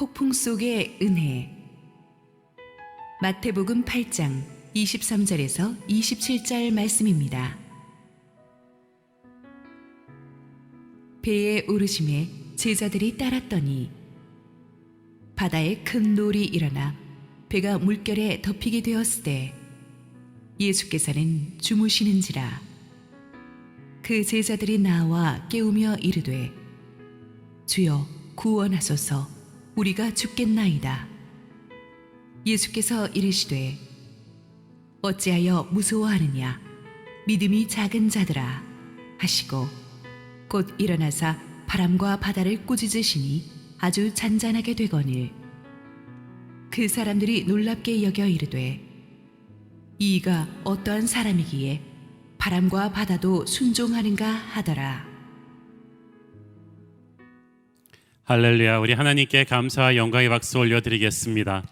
폭풍 속의 은혜. 마태복음 8장 23절에서 27절 말씀입니다. 배에 오르심에 제자들이 따랐더니 바다에 큰 놀이 일어나 배가 물결에 덮이게 되었으되 예수께서는 주무시는지라. 그 제자들이 나와 깨우며 이르되 주여 구원하소서, 우리가 죽겠나이다. 예수께서 이르시되 어찌하여 무서워하느냐, 믿음이 작은 자들아 하시고 곧 일어나사 바람과 바다를 꾸짖으시니 아주 잔잔하게 되거늘 그 사람들이 놀랍게 여겨 이르되 이가 어떠한 사람이기에 바람과 바다도 순종하는가 하더라. 할렐루야. 우리 하나님께 감사와 영광의 박수 올려드리겠습니다.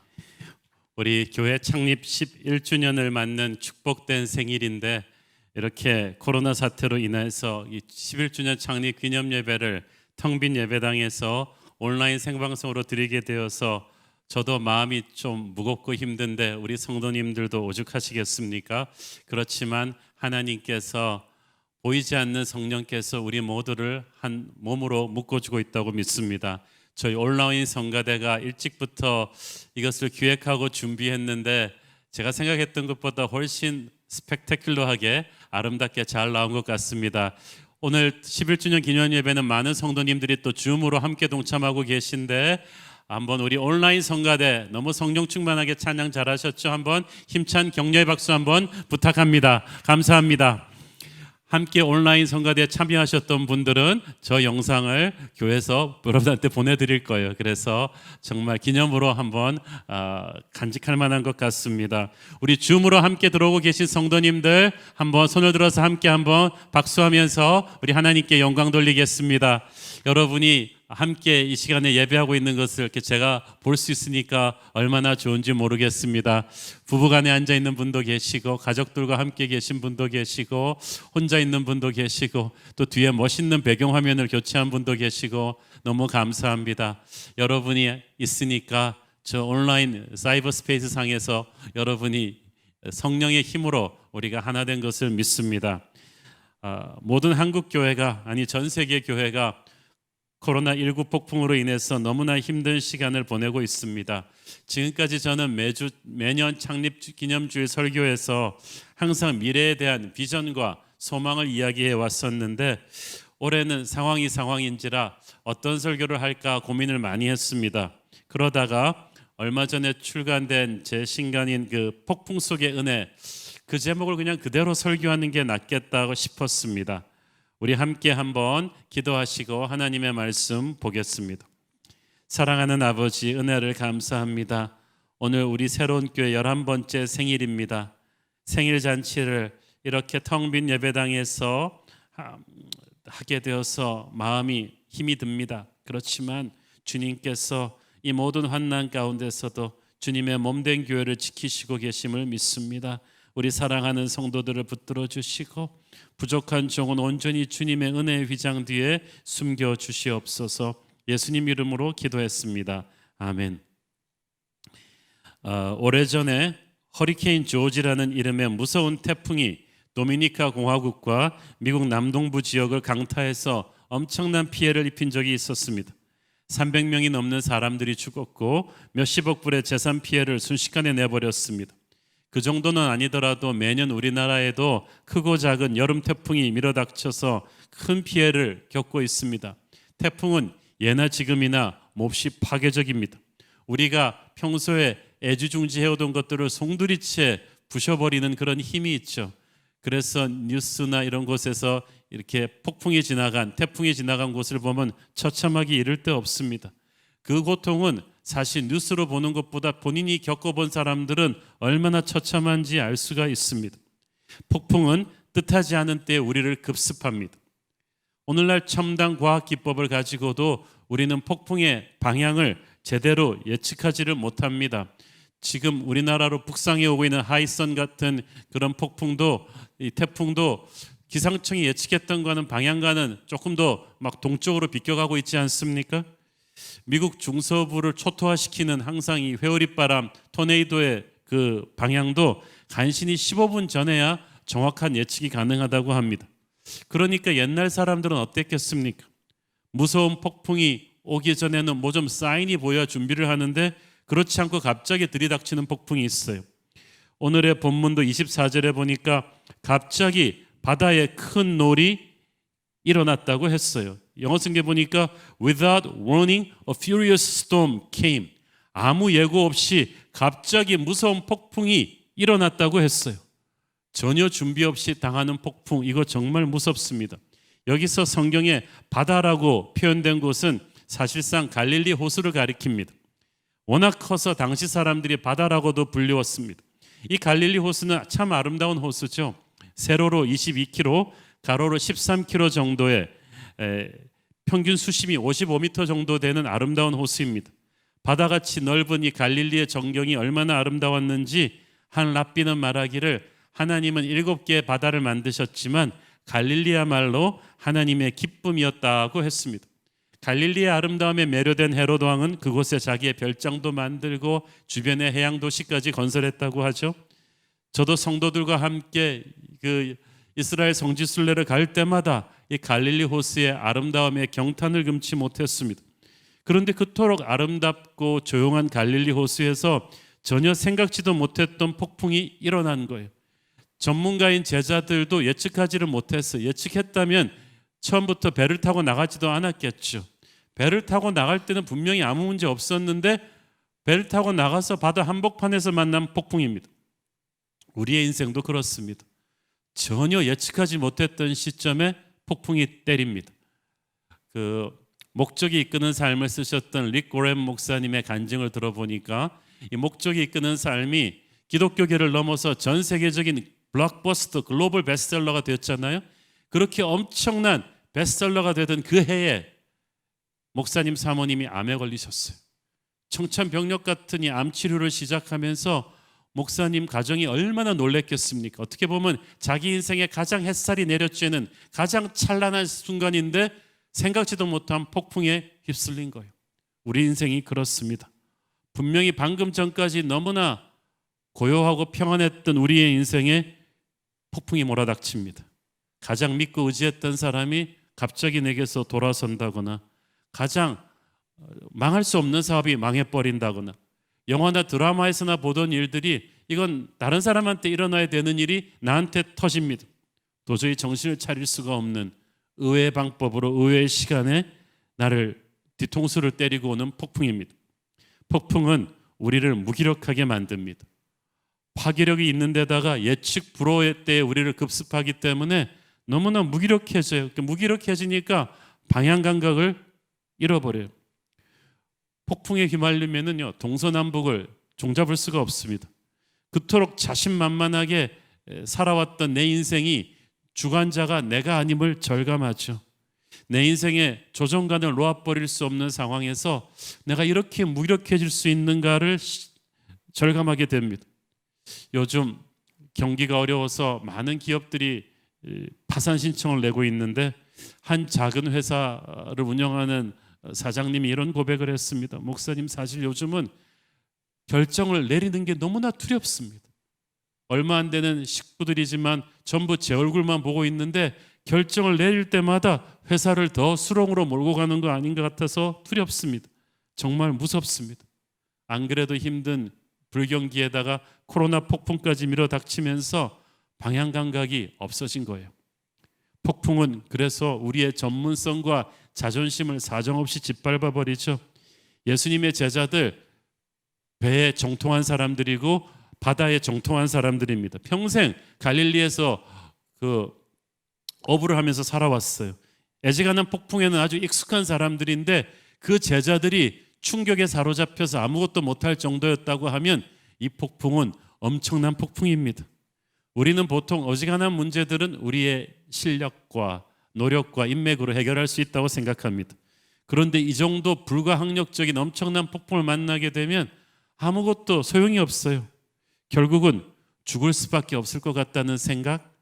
우리 교회 창립 11주년을 맞는 축복된 생일인데 이렇게 코로나 사태로 인해서 이 11주년 창립 기념 예배를 텅 빈 예배당에서 온라인 생방송으로 드리게 되어서 저도 마음이 좀 무겁고 힘든데 우리 성도님들도 오죽하시겠습니까? 그렇지만 하나님께서 보이지 않는 성령께서 우리 모두를 한 몸으로 묶어주고 있다고 믿습니다. 저희 온라인 성가대가 일찍부터 이것을 기획하고 준비했는데 제가 생각했던 것보다 훨씬 스펙타클러하게 아름답게 잘 나온 것 같습니다. 오늘 11주년 기념 예배는 많은 성도님들이 또 줌으로 함께 동참하고 계신데 한번 우리 온라인 성가대 너무 성령 충만하게 찬양 잘하셨죠? 한번 힘찬 격려의 박수 한번 부탁합니다. 감사합니다. 함께 온라인 성가대에 참여하셨던 분들은 저 영상을 교회에서 여러분한테 보내드릴 거예요. 그래서 정말 기념으로 한번 간직할 만한 것 같습니다. 우리 줌으로 함께 들어오고 계신 성도님들 한번 손을 들어서 함께 한번 박수하면서 우리 하나님께 영광 돌리겠습니다. 여러분이 함께 이 시간에 예배하고 있는 것을 이렇게 제가 볼 수 있으니까 얼마나 좋은지 모르겠습니다. 부부간에 앉아 있는 분도 계시고 가족들과 함께 계신 분도 계시고 혼자 있는 분도 계시고 또 뒤에 멋있는 배경화면을 교체한 분도 계시고 너무 감사합니다. 여러분이 있으니까 저 온라인 사이버 스페이스 상에서 여러분이 성령의 힘으로 우리가 하나 된 것을 믿습니다. 모든 한국 교회가 아니 전 세계 교회가 코로나19 폭풍으로 인해서 너무나 힘든 시간을 보내고 있습니다. 지금까지 저는 매년 창립 기념주일 설교에서 항상 미래에 대한 비전과 소망을 이야기해 왔었는데 올해는 상황인지라 어떤 설교를 할까 고민을 많이 했습니다. 그러다가 얼마 전에 출간된 제 신간인 그 폭풍 속의 은혜, 그 제목을 그냥 그대로 설교하는 게 낫겠다고 싶었습니다. 우리 함께 한번 기도하시고 하나님의 말씀 보겠습니다. 사랑하는 아버지, 은혜를 감사합니다. 오늘 우리 새로운 교회 11번째 생일입니다. 생일 잔치를 이렇게 텅 빈 예배당에서 하게 되어서 마음이 힘이 듭니다. 그렇지만 주님께서 이 모든 환난 가운데서도 주님의 몸된 교회를 지키시고 계심을 믿습니다. 우리 사랑하는 성도들을 붙들어 주시고 부족한 종은 온전히 주님의 은혜의 휘장 뒤에 숨겨 주시옵소서. 예수님 이름으로 기도했습니다. 아멘. 오래전에 허리케인 조지라는 이름의 무서운 태풍이 도미니카 공화국과 미국 남동부 지역을 강타해서 엄청난 피해를 입힌 적이 있었습니다. 300명이 넘는 사람들이 죽었고 몇십억 불의 재산 피해를 순식간에 내버렸습니다. 그 정도는 아니더라도 매년 우리나라에도 크고 작은 여름 태풍이 밀어닥쳐서 큰 피해를 겪고 있습니다. 태풍은 예나 지금이나 몹시 파괴적입니다. 우리가 평소에 애지중지해오던 것들을 송두리째 부셔버리는 그런 힘이 있죠. 그래서 뉴스나 이런 곳에서 이렇게 태풍이 지나간 곳을 보면 처참하기 이를 데 없습니다. 그 고통은 사실 뉴스로 보는 것보다 본인이 겪어본 사람들은 얼마나 처참한지 알 수가 있습니다. 폭풍은 뜻하지 않은 때에 우리를 급습합니다. 오늘날 첨단 과학 기법을 가지고도 우리는 폭풍의 방향을 제대로 예측하지를 못합니다. 지금 우리나라로 북상해 오고 있는 하이선 같은 그런 폭풍도 이 태풍도 기상청이 예측했던 거는 방향과는 조금 더 막 동쪽으로 비껴가고 있지 않습니까? 미국 중서부를 초토화시키는 항상 이 회오리바람, 토네이도의 그 방향도 간신히 15분 전에야 정확한 예측이 가능하다고 합니다. 그러니까 옛날 사람들은 어땠겠습니까? 무서운 폭풍이 오기 전에는 뭐 좀 사인이 보여 준비를 하는데 그렇지 않고 갑자기 들이닥치는 폭풍이 있어요. 오늘의 본문도 24절에 보니까 갑자기 바다에 큰 놀이 일어났다고 했어요. 영어 성경 보니까 without warning a furious storm came. 아무 예고 없이 갑자기 무서운 폭풍이 일어났다고 했어요. 전혀 준비 없이 당하는 폭풍, 이거 정말 무섭습니다. 여기서 성경에 바다라고 표현된 곳은 사실상 갈릴리 호수를 가리킵니다. 워낙 커서 당시 사람들이 바다라고도 불리웠습니다. 이 갈릴리 호수는 참 아름다운 호수죠. 세로로 22km, 가로로 13km 정도의 평균 수심이 55m 정도 되는 아름다운 호수입니다. 바다같이 넓은 이 갈릴리의 전경이 얼마나 아름다웠는지 한 랍비는 말하기를 하나님은 7개의 바다를 만드셨지만 갈릴리야말로 하나님의 기쁨이었다고 했습니다. 갈릴리의 아름다움에 매료된 헤롯 왕은 그곳에 자기의 별장도 만들고 주변에 해양 도시까지 건설했다고 하죠. 저도 성도들과 함께 그 이스라엘 성지 순례를 갈 때마다 이 갈릴리 호수의 아름다움에 경탄을 금치 못했습니다. 그런데 그토록 아름답고 조용한 갈릴리 호수에서 전혀 생각지도 못했던 폭풍이 일어난 거예요. 전문가인 제자들도 예측하지를 못했어요. 예측했다면 처음부터 배를 타고 나가지도 않았겠죠. 배를 타고 나갈 때는 분명히 아무 문제 없었는데 배를 타고 나가서 바다 한복판에서 만난 폭풍입니다. 우리의 인생도 그렇습니다. 전혀 예측하지 못했던 시점에 폭풍이 때립니다. 그 목적이 이끄는 삶을 쓰셨던 릭 고렘 목사님의 간증을 들어보니까 이 목적이 이끄는 삶이 기독교계를 넘어서 전 세계적인 블록버스터 글로벌 베스트셀러가 되었잖아요. 그렇게 엄청난 베스트셀러가 되던 그 해에 목사님 사모님이 암에 걸리셨어요. 청천벽력 같은 이 암 치료를 시작하면서 목사님 가정이 얼마나 놀랬겠습니까? 어떻게 보면 자기 인생에 가장 햇살이 내려쬐는 가장 찬란한 순간인데 생각지도 못한 폭풍에 휩쓸린 거예요. 우리 인생이 그렇습니다. 분명히 방금 전까지 너무나 고요하고 평안했던 우리의 인생에 폭풍이 몰아닥칩니다. 가장 믿고 의지했던 사람이 갑자기 내게서 돌아선다거나 가장 망할 수 없는 사업이 망해버린다거나 영화나 드라마에서나 보던 일들이 이건 다른 사람한테 일어나야 되는 일이 나한테 터집니다. 도저히 정신을 차릴 수가 없는 의외의 방법으로 의외의 시간에 나를 뒤통수를 때리고 오는 폭풍입니다. 폭풍은 우리를 무기력하게 만듭니다. 파괴력이 있는 데다가 예측 불허의 때에 우리를 급습하기 때문에 너무나 무기력해져요. 무기력해지니까 방향 감각을 잃어버려요. 폭풍에 휘말리면은요 동서남북을 종잡을 수가 없습니다. 그토록 자신만만하게 살아왔던 내 인생이 주관자가 내가 아님을 절감하죠. 내 인생의 조정관을 놓아버릴 수 없는 상황에서 내가 이렇게 무기력해질 수 있는가를 절감하게 됩니다. 요즘 경기가 어려워서 많은 기업들이 파산 신청을 내고 있는데 한 작은 회사를 운영하는 사장님이 이런 고백을 했습니다. 목사님, 사실 요즘은 결정을 내리는 게 너무나 두렵습니다. 얼마 안 되는 식구들이지만 전부 제 얼굴만 보고 있는데 결정을 내릴 때마다 회사를 더 수렁으로 몰고 가는 거 아닌 것 같아서 두렵습니다. 정말 무섭습니다. 안 그래도 힘든 불경기에다가 코로나 폭풍까지 밀어닥치면서 방향 감각이 없어진 거예요. 폭풍은 그래서 우리의 전문성과 자존심을 사정없이 짓밟아 버리죠. 예수님의 제자들 배에 정통한 사람들이고 바다에 정통한 사람들입니다. 평생 갈릴리에서 어부를 하면서 살아왔어요. 애지간한 폭풍에는 아주 익숙한 사람들인데 그 제자들이 충격에 사로잡혀서 아무것도 못할 정도였다고 하면 이 폭풍은 엄청난 폭풍입니다. 우리는 보통 어지간한 문제들은 우리의 실력과 노력과 인맥으로 해결할 수 있다고 생각합니다. 그런데 이 정도 불가항력적인 엄청난 폭풍을 만나게 되면 아무것도 소용이 없어요. 결국은 죽을 수밖에 없을 것 같다는 생각,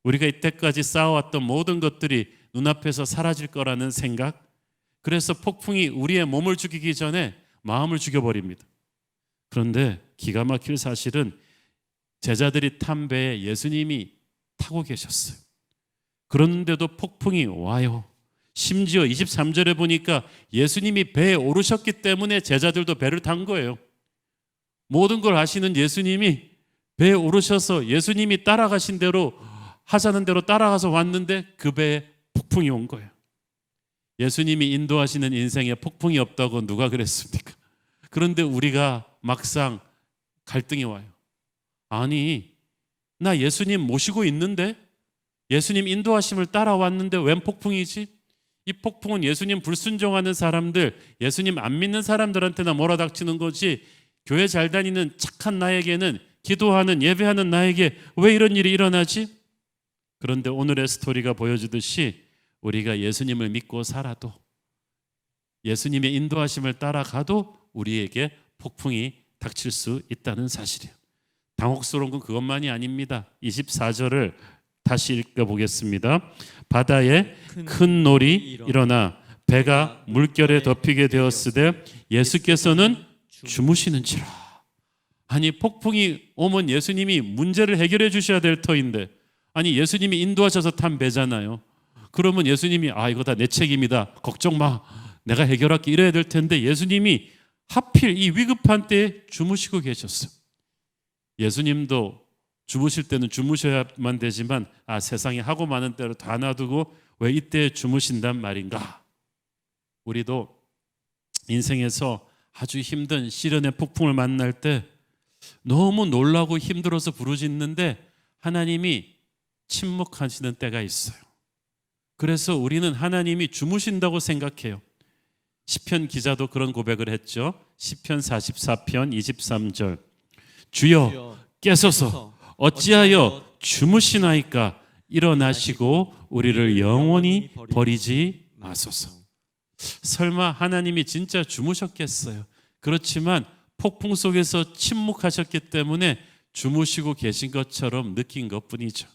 우리가 이때까지 쌓아왔던 모든 것들이 눈앞에서 사라질 거라는 생각, 그래서 폭풍이 우리의 몸을 죽이기 전에 마음을 죽여버립니다. 그런데 기가 막힐 사실은 제자들이 탄 배에 예수님이 타고 계셨어요. 그런데도 폭풍이 와요. 심지어 23절에 보니까 예수님이 배에 오르셨기 때문에 제자들도 배를 탄 거예요. 모든 걸 아시는 예수님이 배에 오르셔서 예수님이 따라가신 대로 하자는 대로 따라가서 왔는데 그 배에 폭풍이 온 거예요. 예수님이 인도하시는 인생에 폭풍이 없다고 누가 그랬습니까? 그런데 우리가 막상 갈등이 와요. 아니, 나 예수님 모시고 있는데, 예수님 인도하심을 따라왔는데 웬 폭풍이지? 이 폭풍은 예수님 불순종하는 사람들, 예수님 안 믿는 사람들한테나 몰아닥치는 거지, 교회 잘 다니는 착한 나에게는, 기도하는 예배하는 나에게 왜 이런 일이 일어나지? 그런데 오늘의 스토리가 보여주듯이 우리가 예수님을 믿고 살아도, 예수님의 인도하심을 따라가도 우리에게 폭풍이 닥칠 수 있다는 사실이에요. 당혹스러운 건 그것만이 아닙니다. 24절을 다시 읽어보겠습니다. 바다에 큰 놀이 일어나 배가 물결에 덮이게 되었으되 예수께서는 주무시는지라. 아니, 폭풍이 오면 예수님이 문제를 해결해 주셔야 될 터인데, 아니 예수님이 인도하셔서 탄 배잖아요. 그러면 예수님이 이거 다 내 책임이다, 걱정 마, 내가 해결할게, 이래야 될 텐데 예수님이 하필 이 위급한 때에 주무시고 계셨어요. 예수님도 주무실 때는 주무셔야만 되지만 세상에 하고 많은 때로 다 놔두고 왜 이때 주무신단 말인가? 우리도 인생에서 아주 힘든 시련의 폭풍을 만날 때 너무 놀라고 힘들어서 부르짖는데 하나님이 침묵하시는 때가 있어요. 그래서 우리는 하나님이 주무신다고 생각해요. 시편 기자도 그런 고백을 했죠. 시편 44편 23절. 주여 깨소서, 어찌하여 주무시나이까? 일어나시고 우리를 영원히 버리지 마소서. 설마 하나님이 진짜 주무셨겠어요? 그렇지만 폭풍 속에서 침묵하셨기 때문에 주무시고 계신 것처럼 느낀 것뿐이죠.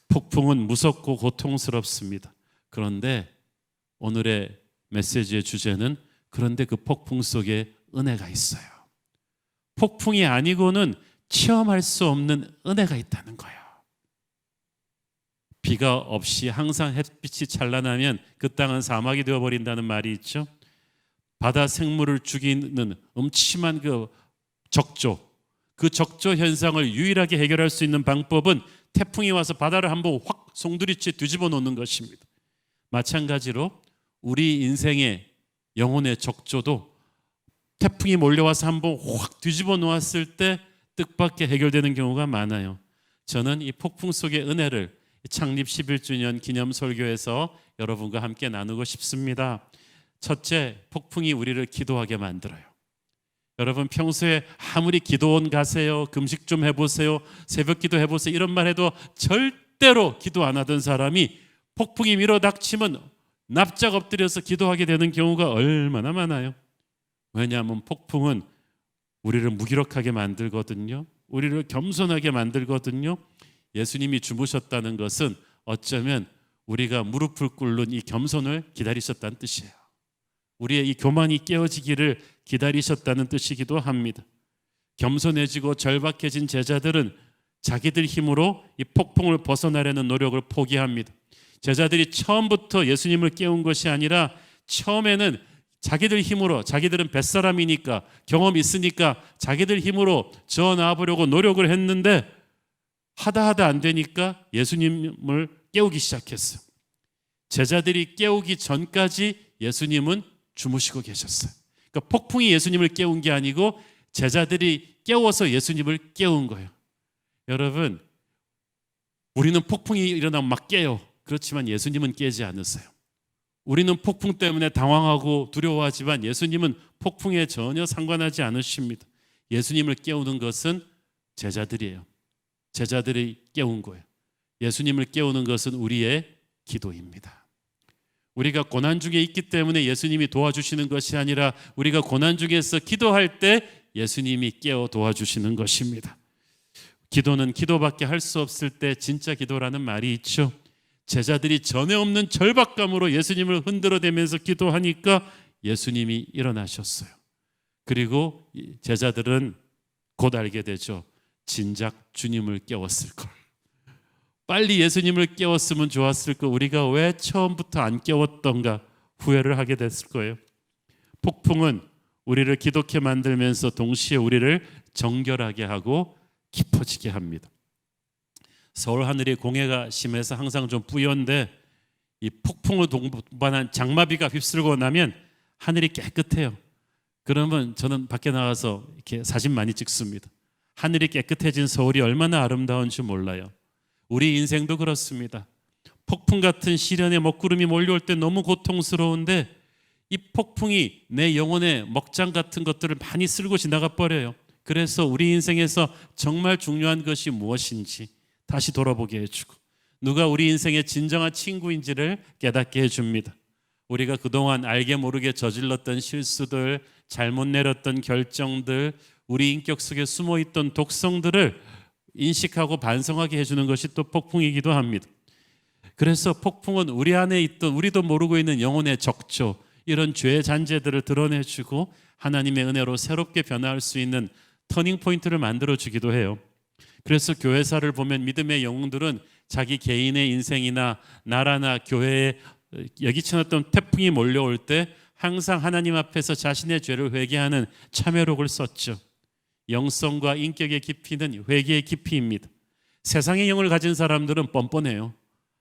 폭풍은 무섭고 고통스럽습니다. 그런데 오늘의 메시지의 주제는 그런데 그 폭풍 속에 은혜가 있어요. 폭풍이 아니고는 체험할 수 없는 은혜가 있다는 거예요. 비가 없이 항상 햇빛이 찬란하면 그 땅은 사막이 되어버린다는 말이 있죠. 바다 생물을 죽이는 음침한 그 적조, 그 적조 현상을 유일하게 해결할 수 있는 방법은 태풍이 와서 바다를 한번 확 송두리째 뒤집어 놓는 것입니다. 마찬가지로 우리 인생의 영혼의 적조도 태풍이 몰려와서 한번 확 뒤집어 놓았을 때 뜻밖의 해결되는 경우가 많아요. 저는 이 폭풍 속의 은혜를 창립 11주년 기념 설교에서 여러분과 함께 나누고 싶습니다. 첫째, 폭풍이 우리를 기도하게 만들어요. 여러분 평소에 아무리 기도원 가세요, 금식 좀 해보세요, 새벽 기도 해보세요 이런 말 해도 절대로 기도 안 하던 사람이 폭풍이 밀어닥치면 납작 엎드려서 기도하게 되는 경우가 얼마나 많아요. 왜냐하면 폭풍은 우리를 무기력하게 만들거든요. 우리를 겸손하게 만들거든요. 예수님이 주무셨다는 것은 어쩌면 우리가 무릎을 꿇는 이 겸손을 기다리셨다는 뜻이에요. 우리의 이 교만이 깨어지기를 기다리셨다는 뜻이기도 합니다. 겸손해지고 절박해진 제자들은 자기들 힘으로 이 폭풍을 벗어나려는 노력을 포기합니다. 제자들이 처음부터 예수님을 깨운 것이 아니라 처음에는 자기들 힘으로, 자기들은 뱃사람이니까 경험이 있으니까 자기들 힘으로 저 나와보려고 노력을 했는데 하다 안 되니까 예수님을 깨우기 시작했어요. 제자들이 깨우기 전까지 예수님은 주무시고 계셨어요. 그러니까 폭풍이 예수님을 깨운 게 아니고 제자들이 깨워서 예수님을 깨운 거예요. 여러분, 우리는 폭풍이 일어나면 막 깨요. 그렇지만 예수님은 깨지 않으세요. 우리는 폭풍 때문에 당황하고 두려워하지만 예수님은 폭풍에 전혀 상관하지 않으십니다. 예수님을 깨우는 것은 제자들이에요. 제자들이 깨운 거예요. 예수님을 깨우는 것은 우리의 기도입니다. 우리가 고난 중에 있기 때문에 예수님이 도와주시는 것이 아니라 우리가 고난 중에서 기도할 때 예수님이 깨워 도와주시는 것입니다. 기도는 기도밖에 할 수 없을 때 진짜 기도라는 말이 있죠. 제자들이 전에 없는 절박감으로 예수님을 흔들어대면서 기도하니까 예수님이 일어나셨어요. 그리고 제자들은 곧 알게 되죠. 진작 주님을 깨웠을 걸. 빨리 예수님을 깨웠으면 좋았을 걸. 우리가 왜 처음부터 안 깨웠던가 후회를 하게 됐을 거예요. 폭풍은 우리를 기독해 만들면서 동시에 우리를 정결하게 하고 깊어지게 합니다. 서울 하늘이 공해가 심해서 항상 좀 뿌연데 이 폭풍을 동반한 장마비가 휩쓸고 나면 하늘이 깨끗해요. 그러면 저는 밖에 나가서 이렇게 사진 많이 찍습니다. 하늘이 깨끗해진 서울이 얼마나 아름다운지 몰라요. 우리 인생도 그렇습니다. 폭풍 같은 시련의 먹구름이 몰려올 때 너무 고통스러운데 이 폭풍이 내 영혼의 먹장 같은 것들을 많이 쓸고 지나가 버려요. 그래서 우리 인생에서 정말 중요한 것이 무엇인지 다시 돌아보게 해주고, 누가 우리 인생의 진정한 친구인지를 깨닫게 해줍니다. 우리가 그동안 알게 모르게 저질렀던 실수들, 잘못 내렸던 결정들, 우리 인격 속에 숨어있던 독성들을 인식하고 반성하게 해주는 것이 또 폭풍이기도 합니다. 그래서 폭풍은 우리 안에 있던, 우리도 모르고 있는 영혼의 적조, 이런 죄의 잔재들을 드러내주고 하나님의 은혜로 새롭게 변화할 수 있는 터닝 포인트를 만들어주기도 해요. 그래서 교회사를 보면 믿음의 영웅들은 자기 개인의 인생이나 나라나 교회에 여기치 않았던 태풍이 몰려올 때 항상 하나님 앞에서 자신의 죄를 회개하는 참회록을 썼죠. 영성과 인격의 깊이는 회개의 깊이입니다. 세상의 영을 가진 사람들은 뻔뻔해요.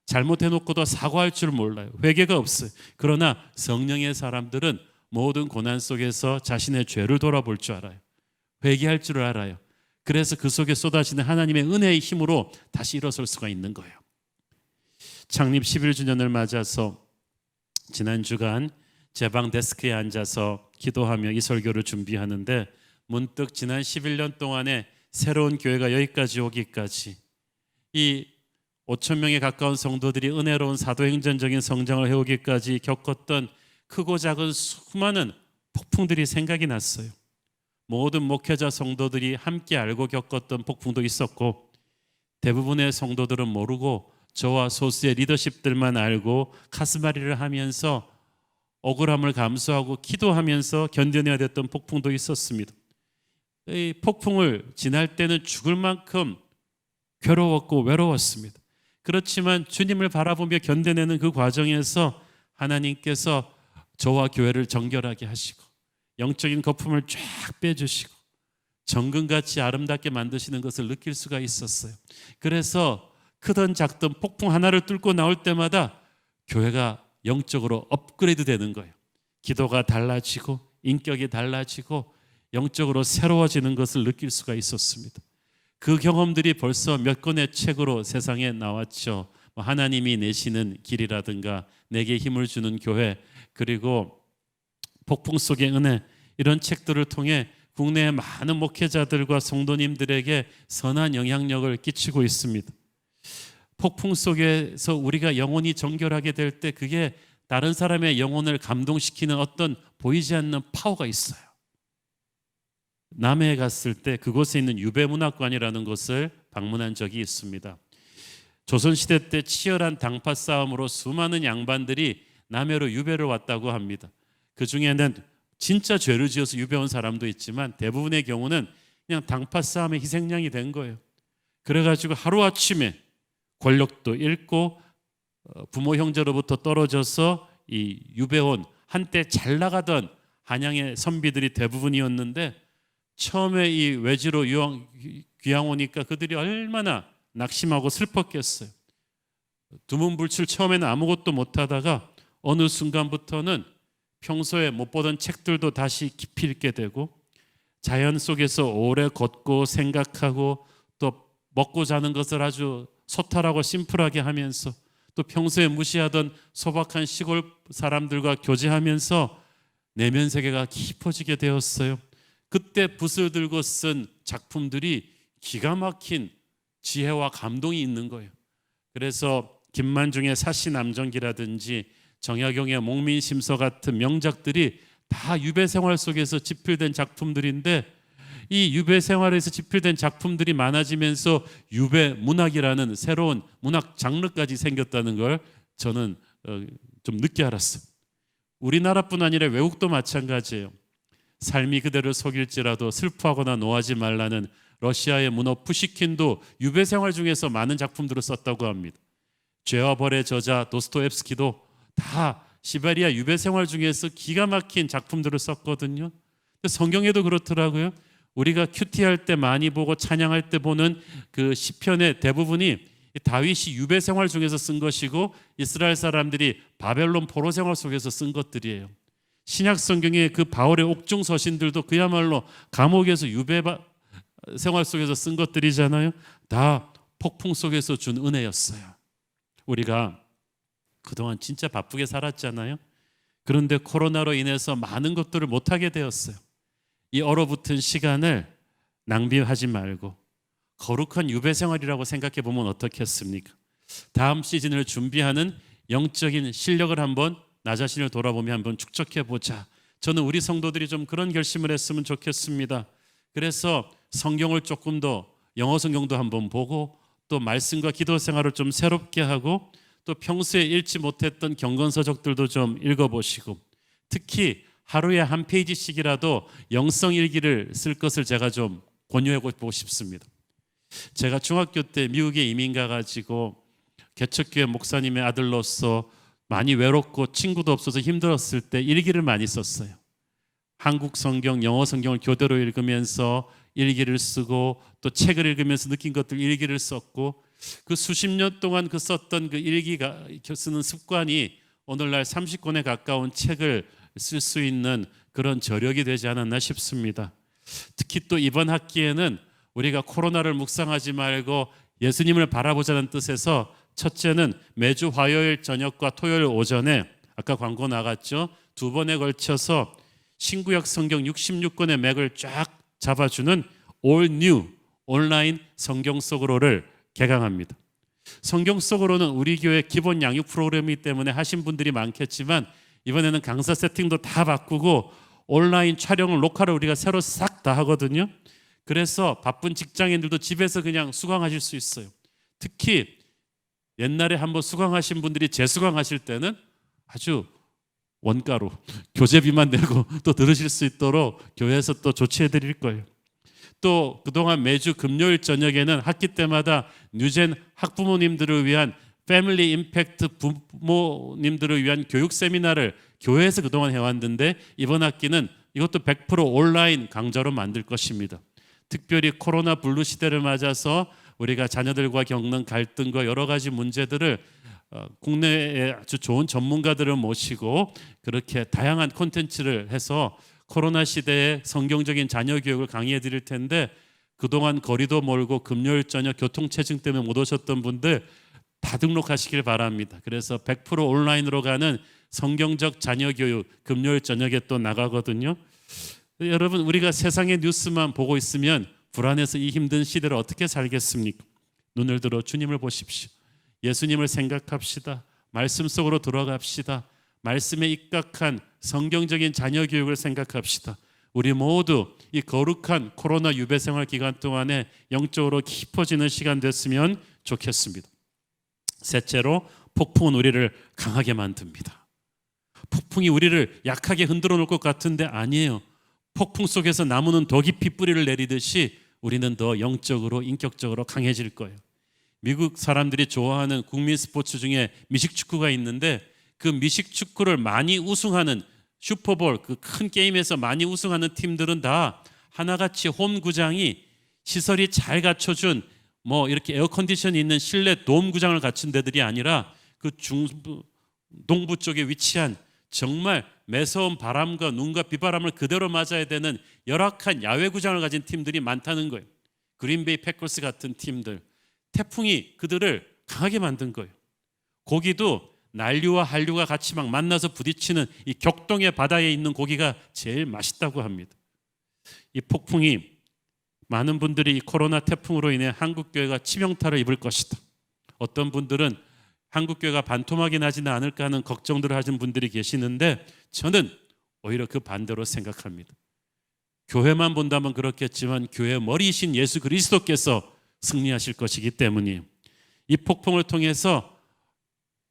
잘못해놓고도 사과할 줄 몰라요. 회개가 없어요. 그러나 성령의 사람들은 모든 고난 속에서 자신의 죄를 돌아볼 줄 알아요. 회개할 줄 알아요. 그래서 그 속에 쏟아지는 하나님의 은혜의 힘으로 다시 일어설 수가 있는 거예요. 창립 11주년을 맞아서 지난 주간 제 방 데스크에 앉아서 기도하며 이 설교를 준비하는데 문득 지난 11년 동안에 새로운 교회가 여기까지 오기까지 이 5천 명에 가까운 성도들이 은혜로운 사도행전적인 성장을 해오기까지 겪었던 크고 작은 수많은 폭풍들이 생각이 났어요. 모든 목회자 성도들이 함께 알고 겪었던 폭풍도 있었고, 대부분의 성도들은 모르고 저와 소수의 리더십들만 알고 가슴앓이를 하면서 억울함을 감수하고 기도하면서 견뎌내야 됐던 폭풍도 있었습니다. 이 폭풍을 지날 때는 죽을 만큼 괴로웠고 외로웠습니다. 그렇지만 주님을 바라보며 견뎌내는 그 과정에서 하나님께서 저와 교회를 정결하게 하시고 영적인 거품을 쫙 빼주시고 정금같이 아름답게 만드시는 것을 느낄 수가 있었어요. 그래서 크든 작든 폭풍 하나를 뚫고 나올 때마다 교회가 영적으로 업그레이드 되는 거예요. 기도가 달라지고 인격이 달라지고 영적으로 새로워지는 것을 느낄 수가 있었습니다. 그 경험들이 벌써 몇 권의 책으로 세상에 나왔죠. 하나님이 내시는 길이라든가 내게 힘을 주는 교회, 그리고 폭풍 속의 은혜, 이런 책들을 통해 국내의 많은 목회자들과 성도님들에게 선한 영향력을 끼치고 있습니다. 폭풍 속에서 우리가 영혼이 정결하게 될 때 그게 다른 사람의 영혼을 감동시키는 어떤 보이지 않는 파워가 있어요. 남해에 갔을 때 그곳에 있는 유배문학관이라는 곳을 방문한 적이 있습니다. 조선시대 때 치열한 당파 싸움으로 수많은 양반들이 남해로 유배를 왔다고 합니다. 그 중에는 진짜 죄를 지어서 유배 온 사람도 있지만 대부분의 경우는 그냥 당파 싸움의 희생양이 된 거예요. 그래가지고 하루아침에 권력도 잃고 부모 형제로부터 떨어져서 이 유배온 한때 잘 나가던 한양의 선비들이 대부분이었는데 처음에 이 외지로 귀양 오니까 그들이 얼마나 낙심하고 슬펐겠어요. 두문불출 처음에는 아무것도 못하다가 어느 순간부터는 평소에 못 보던 책들도 다시 깊이 읽게 되고 자연 속에서 오래 걷고 생각하고 또 먹고 자는 것을 아주 소탈하고 심플하게 하면서 또 평소에 무시하던 소박한 시골 사람들과 교제하면서 내면 세계가 깊어지게 되었어요. 그때 붓을 들고 쓴 작품들이 기가 막힌 지혜와 감동이 있는 거예요. 그래서 김만중의 사시남정기라든지 정약용의 목민심서 같은 명작들이 다 유배 생활 속에서 집필된 작품들인데 이 유배 생활에서 집필된 작품들이 많아지면서 유배 문학이라는 새로운 문학 장르까지 생겼다는 걸 저는 좀 늦게 알았어요. 우리나라뿐 아니라 외국도 마찬가지예요. 삶이 그대를 속일지라도 슬퍼하거나 노하지 말라는 러시아의 문어 푸시킨도 유배 생활 중에서 많은 작품들을 썼다고 합니다. 죄와 벌의 저자 도스토옙스키도 다 시베리아 유배 생활 중에서 기가 막힌 작품들을 썼거든요. 성경에도 그렇더라고요. 우리가 큐티할 때 많이 보고 찬양할 때 보는 그 시편의 대부분이 다윗이 유배 생활 중에서 쓴 것이고 이스라엘 사람들이 바벨론 포로 생활 속에서 쓴 것들이에요. 신약 성경의 그 바울의 옥중 서신들도 그야말로 감옥에서 유배 생활 속에서 쓴 것들이잖아요. 다 폭풍 속에서 준 은혜였어요. 우리가 그동안 진짜 바쁘게 살았잖아요. 그런데 코로나로 인해서 많은 것들을 못하게 되었어요. 이 얼어붙은 시간을 낭비하지 말고 거룩한 유배 생활이라고 생각해 보면 어떻겠습니까? 다음 시즌을 준비하는 영적인 실력을 한번 나 자신을 돌아보며 한번 축적해 보자. 저는 우리 성도들이 좀 그런 결심을 했으면 좋겠습니다. 그래서 성경을 조금 더 영어 성경도 한번 보고 또 말씀과 기도 생활을 좀 새롭게 하고 또 평소에 읽지 못했던 경건서적들도 좀 읽어보시고 특히 하루에 한 페이지씩이라도 영성 일기를 쓸 것을 제가 좀 권유하고 싶습니다. 제가 중학교 때 미국에 이민 가가지고 개척교회 목사님의 아들로서 많이 외롭고 친구도 없어서 힘들었을 때 일기를 많이 썼어요. 한국 성경, 영어 성경을 교대로 읽으면서 일기를 쓰고 또 책을 읽으면서 느낀 것들 일기를 썼고 그 수십 년 동안 그 썼던 그 일기가 쓰는 습관이 오늘날 30권에 가까운 책을 쓸 수 있는 그런 저력이 되지 않았나 싶습니다. 특히 또 이번 학기에는 우리가 코로나를 묵상하지 말고 예수님을 바라보자는 뜻에서 첫째는 매주 화요일 저녁과 토요일 오전에 아까 광고 나갔죠. 2번에 걸쳐서 신구약 성경 66권의 맥을 쫙 잡아주는 All New 온라인 성경 속으로를 개강합니다. 성경 속으로는 우리 교회 기본 양육 프로그램이기 때문에 하신 분들이 많겠지만 이번에는 강사 세팅도 다 바꾸고 온라인 촬영을 녹화를 우리가 새로 싹 다 하거든요. 그래서 바쁜 직장인들도 집에서 그냥 수강하실 수 있어요. 특히 옛날에 한번 수강하신 분들이 재수강하실 때는 아주 원가로 교재비만 내고 또 들으실 수 있도록 교회에서 또 조치해 드릴 거예요. 또 그동안 매주 금요일 저녁에는 학기 때마다 뉴젠 학부모님들을 위한 패밀리 임팩트 부모님들을 위한 교육 세미나를 교회에서 그동안 해왔는데 이번 학기는 이것도 100% 온라인 강좌로 만들 것입니다. 특별히 코로나 블루 시대를 맞아서 우리가 자녀들과 겪는 갈등과 여러 가지 문제들을 국내에 아주 좋은 전문가들을 모시고 그렇게 다양한 콘텐츠를 해서 코로나 시대에 성경적인 자녀 교육을 강의해 드릴 텐데 그동안 거리도 멀고 금요일 저녁 교통체증 때문에 못 오셨던 분들 다 등록하시길 바랍니다. 그래서 100% 온라인으로 가는 성경적 자녀 교육 금요일 저녁에 또 나가거든요. 여러분 우리가 세상의 뉴스만 보고 있으면 불안해서 이 힘든 시대를 어떻게 살겠습니까? 눈을 들어 주님을 보십시오. 예수님을 생각합시다. 말씀 속으로 들어갑시다. 말씀에 입각한 성경적인 자녀 교육을 생각합시다. 우리 모두 이 거룩한 코로나 유배 생활 기간 동안에 영적으로 깊어지는 시간 됐으면 좋겠습니다. 셋째로 폭풍은 우리를 강하게 만듭니다. 폭풍이 우리를 약하게 흔들어 놓을 것 같은데 아니에요. 폭풍 속에서 나무는 더 깊이 뿌리를 내리듯이 우리는 더 영적으로 인격적으로 강해질 거예요. 미국 사람들이 좋아하는 국민 스포츠 중에 미식축구가 있는데 그 미식축구를 많이 우승하는 슈퍼볼 그 큰 게임에서 많이 우승하는 팀들은 다 하나같이 홈구장이 시설이 잘 갖춰준 뭐 이렇게 에어컨디션이 있는 실내 돔구장을 갖춘 데들이 아니라 그 중부 동부 쪽에 위치한 정말 매서운 바람과 눈과 비바람을 그대로 맞아야 되는 열악한 야외구장을 가진 팀들이 많다는 거예요. 그린베이 패커스 같은 팀들. 태풍이 그들을 강하게 만든 거예요. 고기도 난류와 한류가 같이 막 만나서 부딪히는 이 격동의 바다에 있는 고기가 제일 맛있다고 합니다. 이 폭풍이 많은 분들이 이 코로나 태풍으로 인해 한국교회가 치명타를 입을 것이다. 어떤 분들은 한국교회가 반토막이 나지는 않을까 하는 걱정들을 하신 분들이 계시는데 저는 오히려 그 반대로 생각합니다. 교회만 본다면 그렇겠지만 교회의 머리이신 예수 그리스도께서 승리하실 것이기 때문이에요. 이 폭풍을 통해서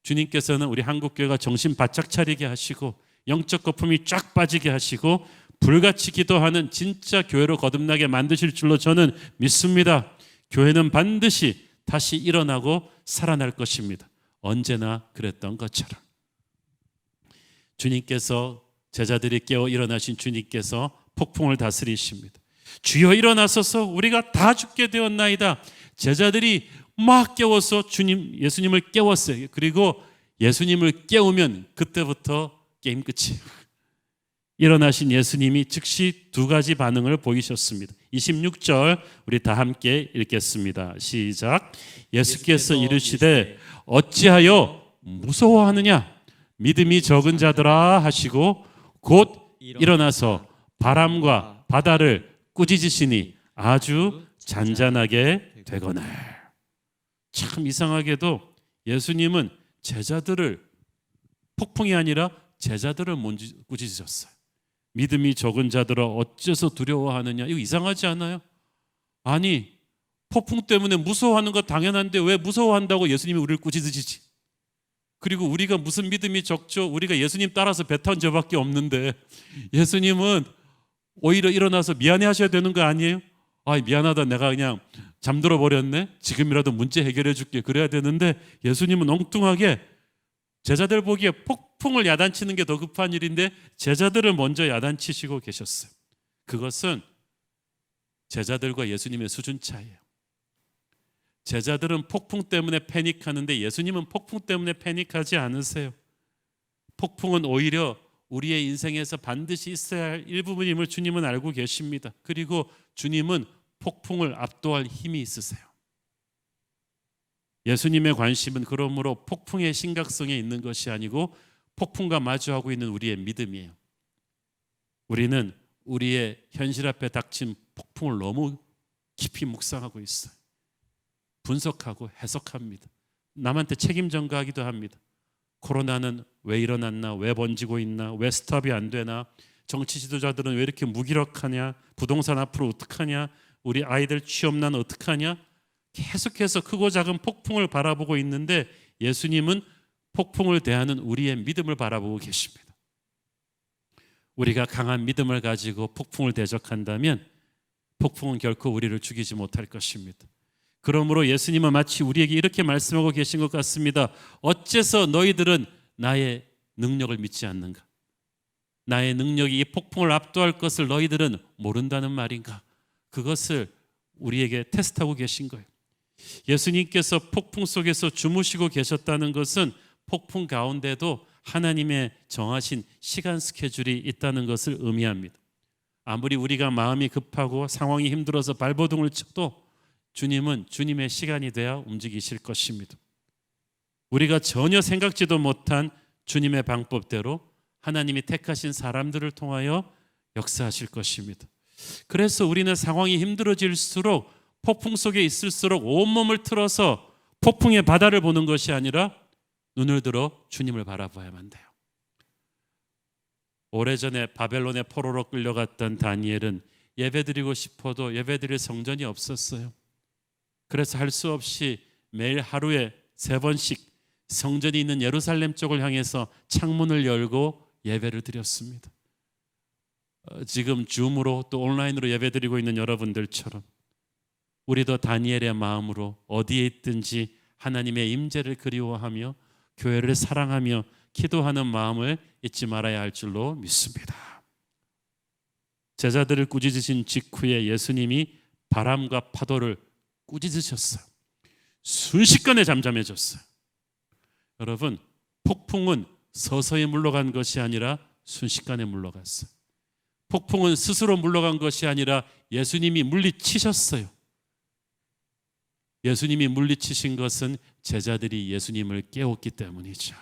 주님께서는 우리 한국교회가 정신 바짝 차리게 하시고 영적 거품이 쫙 빠지게 하시고 불같이 기도하는 진짜 교회로 거듭나게 만드실 줄로 저는 믿습니다. 교회는 반드시 다시 일어나고 살아날 것입니다. 언제나 그랬던 것처럼. 주님께서, 제자들이 깨어 일어나신 주님께서 폭풍을 다스리십니다. 주여 일어나소서, 우리가 다 죽게 되었나이다. 제자들이 막 깨워서 예수님을 깨웠어요. 그리고 예수님을 깨우면 그때부터 게임 끝이에요. 일어나신 예수님이 즉시 두 가지 반응을 보이셨습니다. 26절 우리 다 함께 읽겠습니다. 시작. 예수께서 이르시되 어찌하여 무서워하느냐, 믿음이 적은 자들아 하시고 곧 일어나서 바람과 바다를 꾸짖으시니 아주 잔잔하게 되거늘. 참 이상하게도 예수님은 제자들을, 폭풍이 아니라 제자들을 먼저 꾸짖으셨어요. 믿음이 적은 자들아 어째서 두려워하느냐. 이거 이상하지 않아요? 아니, 폭풍 때문에 무서워하는 거 당연한데 왜 무서워한다고 예수님이 우리를 꾸짖으시지? 그리고 우리가 무슨 믿음이 적죠? 우리가 예수님 따라서 배 탄 저밖에 없는데 예수님은 오히려 일어나서 미안해 하셔야 되는 거 아니에요? 아, 미안하다, 내가 그냥 잠들어 버렸네, 지금이라도 문제 해결해 줄게, 그래야 되는데 예수님은 엉뚱하게 제자들 보기에 폭풍을 야단치는 게 더 급한 일인데 제자들을 먼저 야단치시고 계셨어요. 그것은 제자들과 예수님의 수준 차이예요. 제자들은 폭풍 때문에 패닉하는데 예수님은 폭풍 때문에 패닉하지 않으세요. 폭풍은 오히려 우리의 인생에서 반드시 있어야 할 일부분임을 주님은 알고 계십니다. 그리고 주님은 폭풍을 압도할 힘이 있으세요. 예수님의 관심은 그러므로 폭풍의 심각성에 있는 것이 아니고 폭풍과 마주하고 있는 우리의 믿음이에요. 우리는 우리의 현실 앞에 닥친 폭풍을 너무 깊이 묵상하고 있어요. 분석하고 해석합니다. 남한테 책임 전가하기도 합니다. 코로나는 왜 일어났나? 왜 번지고 있나? 왜 스탑이 안 되나? 정치 지도자들은 왜 이렇게 무기력하냐? 부동산 앞으로 어떡하냐? 우리 아이들 취업난 어떡하냐? 계속해서 크고 작은 폭풍을 바라보고 있는데 예수님은 폭풍을 대하는 우리의 믿음을 바라보고 계십니다. 우리가 강한 믿음을 가지고 폭풍을 대적한다면 폭풍은 결코 우리를 죽이지 못할 것입니다. 그러므로 예수님은 마치 우리에게 이렇게 말씀하고 계신 것 같습니다. 어째서 너희들은 나의 능력을 믿지 않는가? 나의 능력이 이 폭풍을 압도할 것을 너희들은 모른다는 말인가? 그것을 우리에게 테스트하고 계신 거예요. 예수님께서 폭풍 속에서 주무시고 계셨다는 것은 폭풍 가운데도 하나님의 정하신 시간 스케줄이 있다는 것을 의미합니다. 아무리 우리가 마음이 급하고 상황이 힘들어서 발버둥을 쳐도 주님은 주님의 시간이 돼야 움직이실 것입니다. 우리가 전혀 생각지도 못한 주님의 방법대로 하나님이 택하신 사람들을 통하여 역사하실 것입니다. 그래서 우리는 상황이 힘들어질수록, 폭풍 속에 있을수록 온몸을 틀어서 폭풍의 바다를 보는 것이 아니라 눈을 들어 주님을 바라봐야만 돼요. 오래전에 바벨론의 포로로 끌려갔던 다니엘은 예배드리고 싶어도 예배드릴 성전이 없었어요. 그래서 할 수 없이 매일 하루에 3번씩 성전이 있는 예루살렘 쪽을 향해서 창문을 열고 예배를 드렸습니다. 지금 줌으로 또 온라인으로 예배드리고 있는 여러분들처럼 우리도 다니엘의 마음으로 어디에 있든지 하나님의 임재를 그리워하며 교회를 사랑하며 기도하는 마음을 잊지 말아야 할 줄로 믿습니다. 제자들을 꾸짖으신 직후에 예수님이 바람과 파도를 꾸짖으셨어요. 순식간에 잠잠해졌어요. 여러분, 폭풍은 서서히 물러간 것이 아니라 순식간에 물러갔어요. 폭풍은 스스로 물러간 것이 아니라 예수님이 물리치셨어요. 예수님이 물리치신 것은 제자들이 예수님을 깨웠기 때문이죠.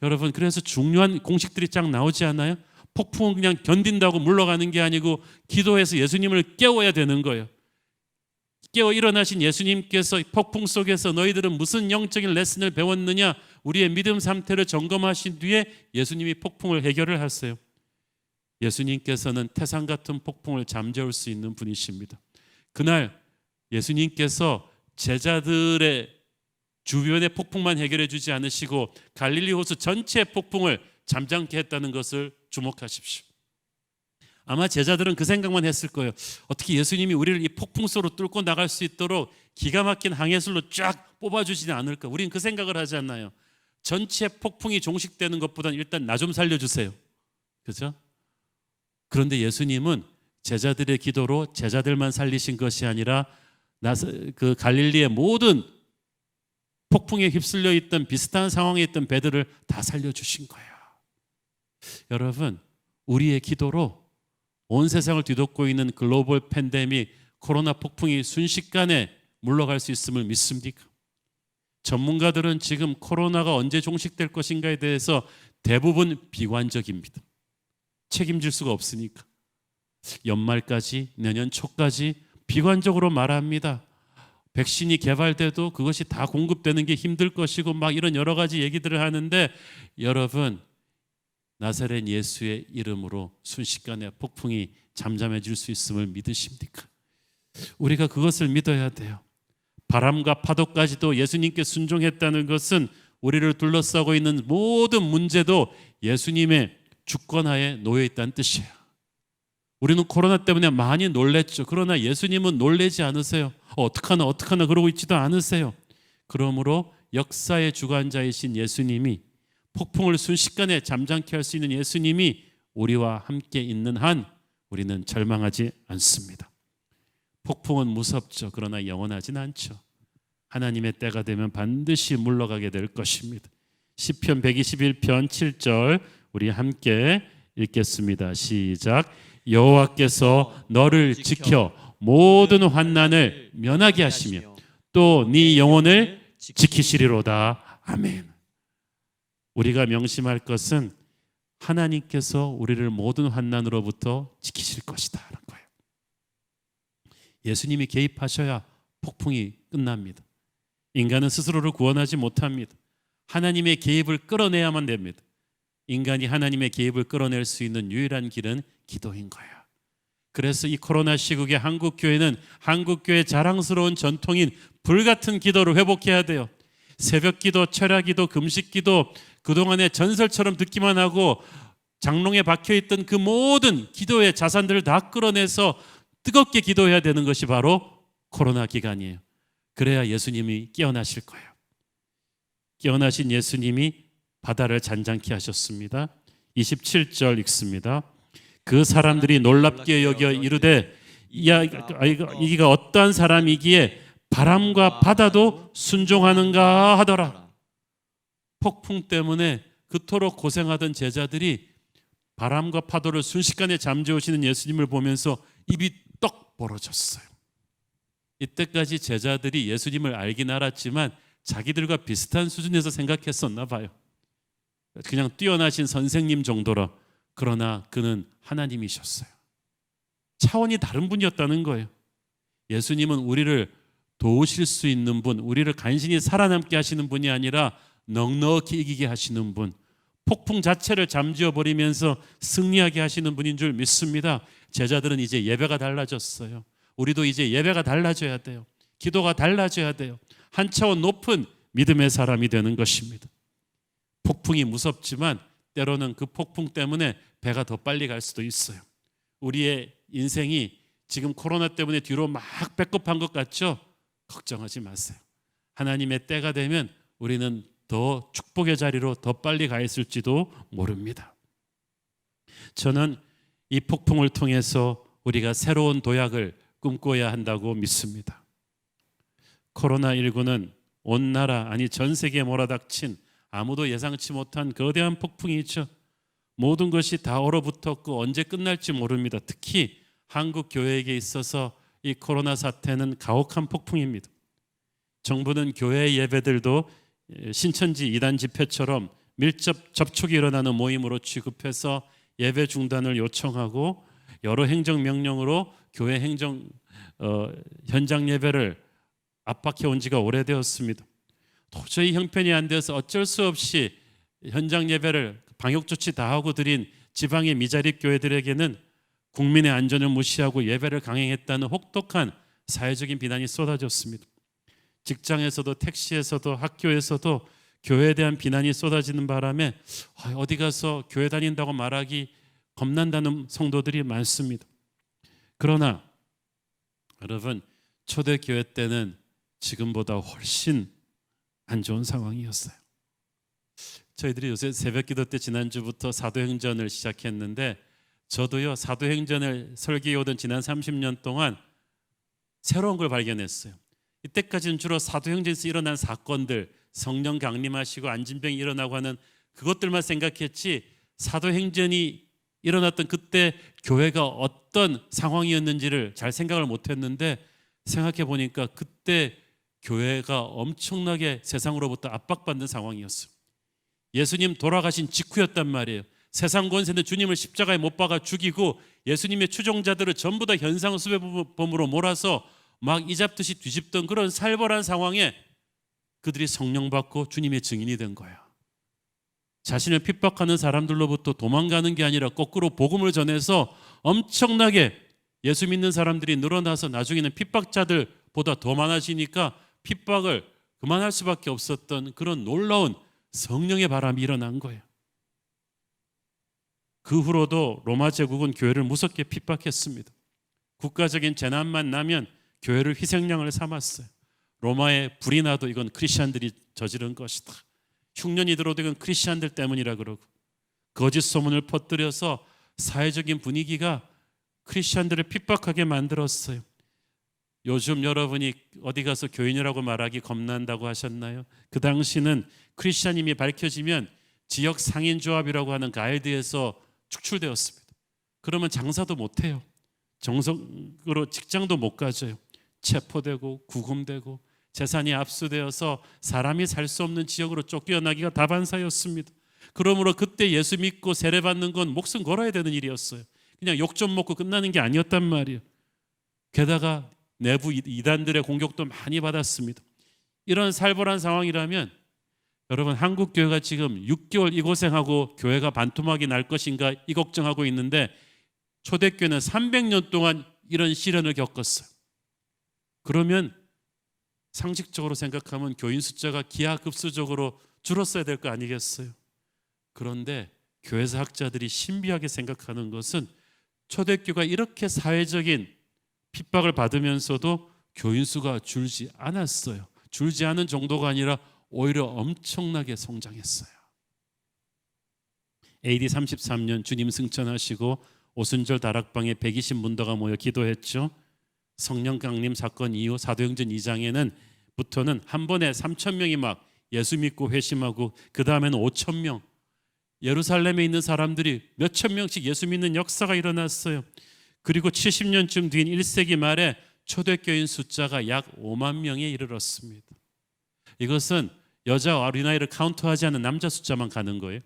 여러분, 그래서 중요한 공식들이 쫙 나오지 않아요? 폭풍은 그냥 견딘다고 물러가는 게 아니고 기도해서 예수님을 깨워야 되는 거예요. 깨어 일어나신 예수님께서 폭풍 속에서 너희들은 무슨 영적인 레슨을 배웠느냐, 우리의 믿음 상태를 점검하신 뒤에 예수님이 폭풍을 해결을 하세요. 예수님께서는 태산 같은 폭풍을 잠재울 수 있는 분이십니다. 그날 예수님께서 제자들의 주변의 폭풍만 해결해 주지 않으시고 갈릴리 호수 전체의 폭풍을 잠잠케 했다는 것을 주목하십시오. 아마 제자들은 그 생각만 했을 거예요. 어떻게 예수님이 우리를 이 폭풍 속으로 뚫고 나갈 수 있도록 기가 막힌 항해술로 쫙 뽑아주지는 않을까. 우리는 그 생각을 하지 않나요? 전체 폭풍이 종식되는 것보다는 일단 나 좀 살려주세요. 그죠? 그런데 예수님은 제자들의 기도로 제자들만 살리신 것이 아니라 그 갈릴리의 모든 폭풍에 휩쓸려 있던 비슷한 상황에 있던 배들을 다 살려주신 거예요. 여러분, 우리의 기도로 온 세상을 뒤덮고 있는 글로벌 팬데믹 코로나 폭풍이 순식간에 물러갈 수 있음을 믿습니까? 전문가들은 지금 코로나가 언제 종식될 것인가에 대해서 대부분 비관적입니다. 책임질 수가 없으니까. 연말까지, 내년 초까지 비관적으로 말합니다. 백신이 개발돼도 그것이 다 공급되는 게 힘들 것이고 막 이런 여러 가지 얘기들을 하는데, 여러분, 나사렛 예수의 이름으로 순식간에 폭풍이 잠잠해질 수 있음을 믿으십니까? 우리가 그것을 믿어야 돼요. 바람과 파도까지도 예수님께 순종했다는 것은 우리를 둘러싸고 있는 모든 문제도 예수님의 주권하에 놓여 있다는 뜻이에요. 우리는 코로나 때문에 많이 놀랬죠. 그러나 예수님은 놀라지 않으세요. 어떡하나 그러고 있지도 않으세요. 그러므로 역사의 주관자이신 예수님이, 폭풍을 순식간에 잠잠케 할 수 있는 예수님이 우리와 함께 있는 한 우리는 절망하지 않습니다. 폭풍은 무섭죠. 그러나 영원하진 않죠. 하나님의 때가 되면 반드시 물러가게 될 것입니다. 시편 121편 7절 우리 함께 읽겠습니다. 시작. 여호와께서 너를 지켜 모든 환난을 면하게 하시며 또 네 영혼을 지키시리로다. 아멘. 우리가 명심할 것은 하나님께서 우리를 모든 환난으로부터 지키실 것이다 라는 거예요. 예수님이 개입하셔야 폭풍이 끝납니다. 인간은 스스로를 구원하지 못합니다. 하나님의 개입을 끌어내야만 됩니다. 인간이 하나님의 개입을 끌어낼 수 있는 유일한 길은 기도인 거예요. 그래서 이 코로나 시국에 한국교회는 한국교회의 자랑스러운 전통인 불같은 기도를 회복해야 돼요. 새벽기도, 철야기도, 금식기도, 그동안의 전설처럼 듣기만 하고 장롱에 박혀있던 그 모든 기도의 자산들을 다 끌어내서 뜨겁게 기도해야 되는 것이 바로 코로나 기간이에요. 그래야 예수님이 깨어나실 거예요. 깨어나신 예수님이 바다를 잔잔케 하셨습니다. 27절 읽습니다. 그 사람들이 놀랍게 여겨 이르되 이가 어떠한 사람이기에 바람과 바다도 순종하는가 하더라. 폭풍 때문에 그토록 고생하던 제자들이 바람과 파도를 순식간에 잠재우시는 예수님을 보면서 입이 떡 벌어졌어요. 이때까지 제자들이 예수님을 알긴 알았지만 자기들과 비슷한 수준에서 생각했었나 봐요. 그냥 뛰어나신 선생님 정도라. 그러나 그는 하나님이셨어요. 차원이 다른 분이었다는 거예요. 예수님은 우리를 도우실 수 있는 분, 우리를 간신히 살아남게 하시는 분이 아니라 넉넉히 이기게 하시는 분, 폭풍 자체를 잠재워 버리면서 승리하게 하시는 분인 줄 믿습니다. 제자들은 이제 예배가 달라졌어요. 우리도 이제 예배가 달라져야 돼요. 기도가 달라져야 돼요. 한 차원 높은 믿음의 사람이 되는 것입니다. 폭풍이 무섭지만 때로는 그 폭풍 때문에 배가 더 빨리 갈 수도 있어요. 우리의 인생이 지금 코로나 때문에 뒤로 막 배꼽한 것 같죠? 걱정하지 마세요. 하나님의 때가 되면 우리는 더 축복의 자리로 더 빨리 가 있을지도 모릅니다. 저는 이 폭풍을 통해서 우리가 새로운 도약을 꿈꿔야 한다고 믿습니다. 코로나19는 온 나라, 아니 전 세계에 몰아닥친 아무도 예상치 못한 거대한 폭풍이 있죠. 모든 것이 다 얼어붙었고 언제 끝날지 모릅니다. 특히 한국 교회에게 있어서 이 코로나 사태는 가혹한 폭풍입니다. 정부는 교회 예배들도 신천지 이단 집회처럼 밀접 접촉이 일어나는 모임으로 취급해서 예배 중단을 요청하고 여러 행정명령으로 교회 현장 예배를 압박해 온 지가 오래되었습니다. 도저히 형편이 안 돼서 어쩔 수 없이 현장 예배를 방역 조치 다 하고 드린 지방의 미자립 교회들에게는 국민의 안전을 무시하고 예배를 강행했다는 혹독한 사회적인 비난이 쏟아졌습니다. 직장에서도 택시에서도 학교에서도 교회에 대한 비난이 쏟아지는 바람에 어디 가서 교회 다닌다고 말하기 겁난다는 성도들이 많습니다. 그러나 여러분, 초대교회 때는 지금보다 훨씬 안 좋은 상황이었어요. 저희들이 요새 새벽기도 때 지난주부터 사도행전을 시작했는데 저도요, 사도행전을 설계해오던 지난 30년 동안 새로운 걸 발견했어요. 이때까지는 주로 사도행전에서 일어난 사건들, 성령 강림하시고 안진병이 일어나고 하는 그것들만 생각했지, 사도행전이 일어났던 그때 교회가 어떤 상황이었는지를 잘 생각을 못했는데, 생각해 보니까 그때 교회가 엄청나게 세상으로부터 압박받는 상황이었어요. 예수님 돌아가신 직후였단 말이에요. 세상 권세는 주님을 십자가에 못 박아 죽이고 예수님의 추종자들을 전부 다 현상수배범으로 몰아서 막 이잡듯이 뒤집던 그런 살벌한 상황에 그들이 성령 받고 주님의 증인이 된 거예요. 자신을 핍박하는 사람들로부터 도망가는 게 아니라 거꾸로 복음을 전해서 엄청나게 예수 믿는 사람들이 늘어나서 나중에는 핍박자들보다 더 많아지니까 핍박을 그만할 수밖에 없었던 그런 놀라운 성령의 바람이 일어난 거예요. 그 후로도 로마 제국은 교회를 무섭게 핍박했습니다. 국가적인 재난만 나면 교회를 희생양을 삼았어요. 로마에 불이 나도 이건 크리스천들이 저지른 것이다. 흉년이 들어도 이건 크리스천들 때문이라 그러고, 거짓 소문을 퍼뜨려서 사회적인 분위기가 크리스천들을 핍박하게 만들었어요. 요즘 여러분이 어디 가서 교인이라고 말하기 겁난다고 하셨나요? 그 당시는 크리스천임이 밝혀지면 지역 상인조합이라고 하는 가이드에서 축출되었습니다. 그러면 장사도 못해요. 정석으로 직장도 못 가져요. 체포되고 구금되고 재산이 압수되어서 사람이 살 수 없는 지역으로 쫓겨나기가 다반사였습니다. 그러므로 그때 예수 믿고 세례받는 건 목숨 걸어야 되는 일이었어요. 그냥 욕 좀 먹고 끝나는 게 아니었단 말이에요. 게다가 내부 이단들의 공격도 많이 받았습니다. 이런 살벌한 상황이라면 여러분, 한국 교회가 지금 6개월 이 고생하고 교회가 반토막이 날 것인가 이 걱정하고 있는데, 초대교회는 300년 동안 이런 시련을 겪었어요. 그러면 상식적으로 생각하면 교인 숫자가 기하급수적으로 줄었어야 될 거 아니겠어요? 그런데 교회사 학자들이 신비하게 생각하는 것은 초대교회가 이렇게 사회적인 핍박을 받으면서도 교인 수가 줄지 않았어요. 줄지 않은 정도가 아니라 오히려 엄청나게 성장했어요. AD 33년 주님 승천하시고 오순절 다락방에 120 문도가 모여 기도했죠. 성령 강림 사건 이후 사도행전 2장에는 부터는 한 번에 3,000명이 막 예수 믿고 회심하고, 그 다음에는 5,000명, 예루살렘에 있는 사람들이 몇천 명씩 예수 믿는 역사가 일어났어요. 그리고 70년쯤 뒤인 1세기 말에 초대교인 숫자가 약 5만 명에 이르렀습니다. 이것은 여자 어린아이를 카운트하지 않은 남자 숫자만 가는 거예요.